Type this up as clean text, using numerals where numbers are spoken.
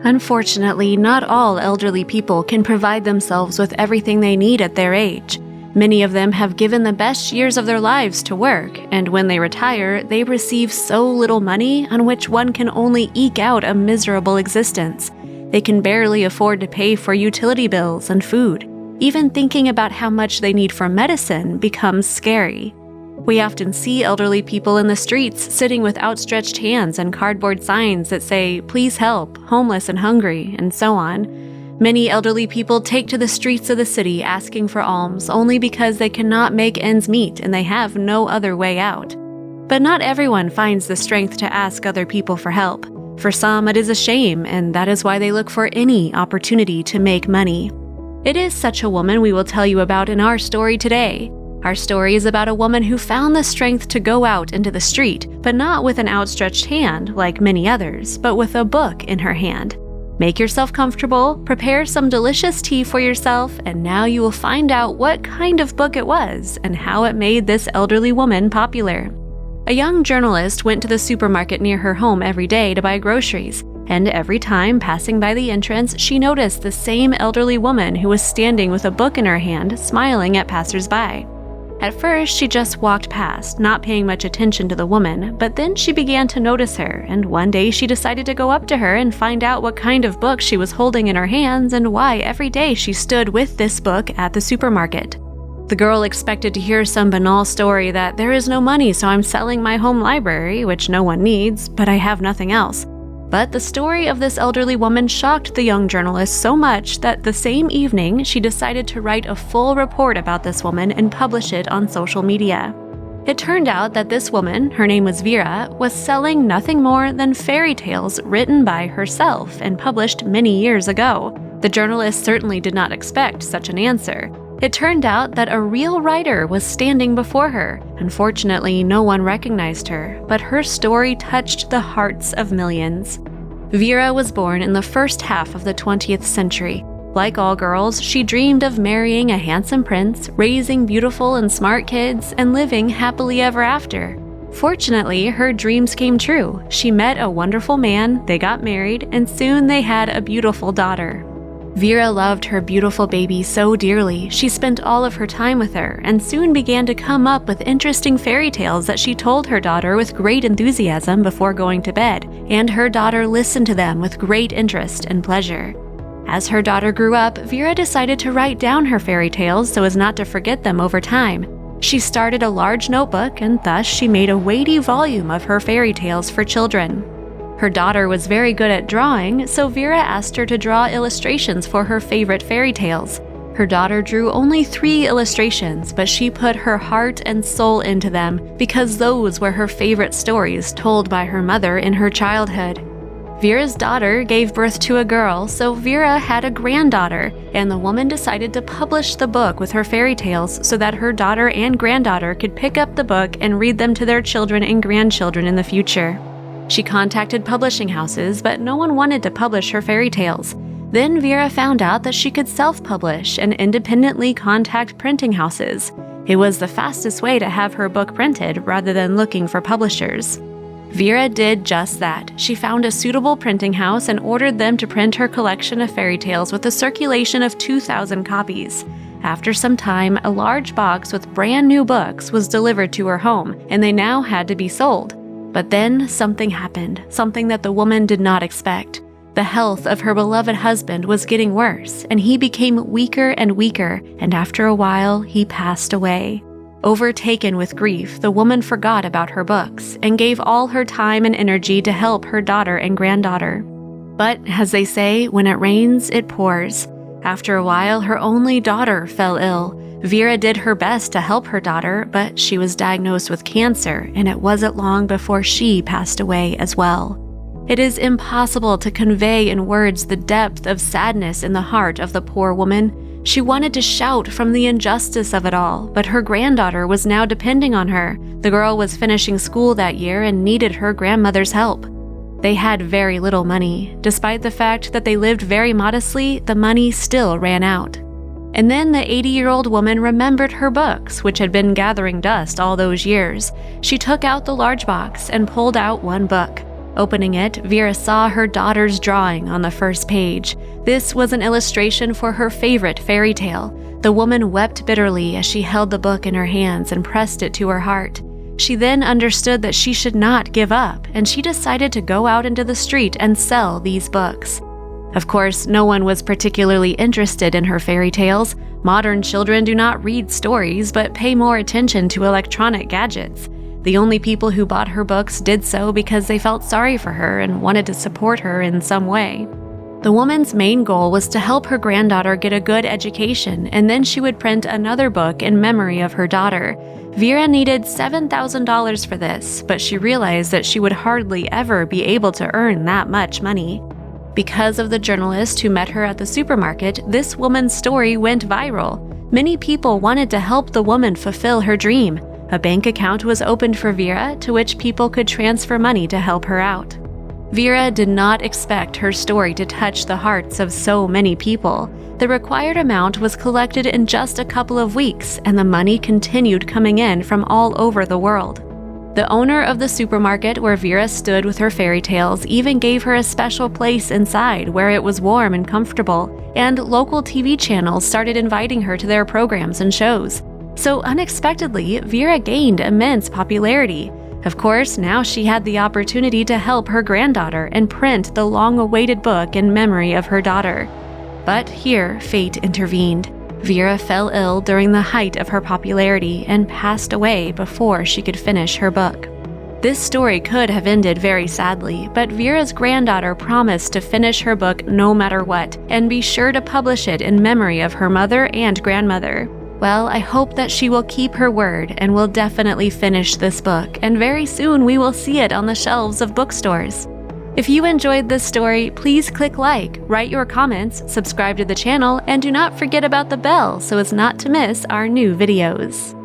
Unfortunately, not all elderly people can provide themselves with everything they need at their age. Many of them have given the best years of their lives to work, and when they retire, they receive so little money on which one can only eke out a miserable existence. They can barely afford to pay for utility bills and food. Even thinking about how much they need for medicine becomes scary. We often see elderly people in the streets sitting with outstretched hands and cardboard signs that say, "Please help, homeless and hungry," and so on. Many elderly people take to the streets of the city asking for alms only because they cannot make ends meet and they have no other way out. But not everyone finds the strength to ask other people for help. For some, it is a shame, and that is why they look for any opportunity to make money. It is such a woman we will tell you about in our story today. Our story is about a woman who found the strength to go out into the street, but not with an outstretched hand like many others, but with a book in her hand. Make yourself comfortable, prepare some delicious tea for yourself, and now you will find out what kind of book it was and how it made this elderly woman popular. A young journalist went to the supermarket near her home every day to buy groceries, and every time passing by the entrance, she noticed the same elderly woman who was standing with a book in her hand, smiling at passers-by. At first, she just walked past, not paying much attention to the woman, but then she began to notice her, and one day she decided to go up to her and find out what kind of book she was holding in her hands and why every day she stood with this book at the supermarket. The girl expected to hear some banal story that there is no money, so I'm selling my home library, which no one needs, but I have nothing else. But the story of this elderly woman shocked the young journalist so much that the same evening she decided to write a full report about this woman and publish it on social media. It turned out that this woman, her name was Vera, was selling nothing more than fairy tales written by herself and published many years ago. The journalist certainly did not expect such an answer. It turned out that a real writer was standing before her. Unfortunately, no one recognized her, but her story touched the hearts of millions. Vera was born in the first half of the 20th century. Like all girls, she dreamed of marrying a handsome prince, raising beautiful and smart kids, and living happily ever after. Fortunately, her dreams came true. She met a wonderful man, they got married, and soon they had a beautiful daughter. Vera loved her beautiful baby so dearly, she spent all of her time with her and soon began to come up with interesting fairy tales that she told her daughter with great enthusiasm before going to bed, and her daughter listened to them with great interest and pleasure. As her daughter grew up, Vera decided to write down her fairy tales so as not to forget them over time. She started a large notebook, and thus she made a weighty volume of her fairy tales for children. Her daughter was very good at drawing, so Vera asked her to draw illustrations for her favorite fairy tales. Her daughter drew only 3 illustrations, but she put her heart and soul into them because those were her favorite stories told by her mother in her childhood. Vera's daughter gave birth to a girl, so Vera had a granddaughter, and the woman decided to publish the book with her fairy tales so that her daughter and granddaughter could pick up the book and read them to their children and grandchildren in the future. She contacted publishing houses, but no one wanted to publish her fairy tales. Then Vera found out that she could self-publish and independently contact printing houses. It was the fastest way to have her book printed rather than looking for publishers. Vera did just that. She found a suitable printing house and ordered them to print her collection of fairy tales with a circulation of 2,000 copies. After some time, a large box with brand new books was delivered to her home, and they now had to be sold. But then something happened, something that the woman did not expect. The health of her beloved husband was getting worse, and he became weaker and weaker, and after a while, he passed away. Overtaken with grief, the woman forgot about her books and gave all her time and energy to help her daughter and granddaughter. But, as they say, when it rains, it pours. After a while, her only daughter fell ill. Vera did her best to help her daughter, but she was diagnosed with cancer, and it wasn't long before she passed away as well. It is impossible to convey in words the depth of sadness in the heart of the poor woman. She wanted to shout from the injustice of it all, but her granddaughter was now depending on her. The girl was finishing school that year and needed her grandmother's help. They had very little money. Despite the fact that they lived very modestly, the money still ran out. And then the 80-year-old woman remembered her books, which had been gathering dust all those years. She took out the large box and pulled out one book. Opening it, Vera saw her daughter's drawing on the first page. This was an illustration for her favorite fairy tale. The woman wept bitterly as she held the book in her hands and pressed it to her heart. She then understood that she should not give up, and she decided to go out into the street and sell these books. Of course, no one was particularly interested in her fairy tales. Modern children do not read stories, but pay more attention to electronic gadgets. The only people who bought her books did so because they felt sorry for her and wanted to support her in some way. The woman's main goal was to help her granddaughter get a good education, and then she would print another book in memory of her daughter. Vera needed $7,000 for this, but she realized that she would hardly ever be able to earn that much money. Because of the journalist who met her at the supermarket, this woman's story went viral. Many people wanted to help the woman fulfill her dream. A bank account was opened for Vera, to which people could transfer money to help her out. Vera did not expect her story to touch the hearts of so many people. The required amount was collected in just a couple of weeks, and the money continued coming in from all over the world. The owner of the supermarket where Vera stood with her fairy tales even gave her a special place inside where it was warm and comfortable, and local TV channels started inviting her to their programs and shows. So unexpectedly, Vera gained immense popularity. Of course, now she had the opportunity to help her granddaughter and print the long-awaited book in memory of her daughter. But here, fate intervened. Vera fell ill during the height of her popularity and passed away before she could finish her book. This story could have ended very sadly, but Vera's granddaughter promised to finish her book no matter what and be sure to publish it in memory of her mother and grandmother. Well, I hope that she will keep her word and will definitely finish this book, and very soon we will see it on the shelves of bookstores. If you enjoyed this story, please click like, write your comments, subscribe to the channel, and do not forget about the bell so as not to miss our new videos.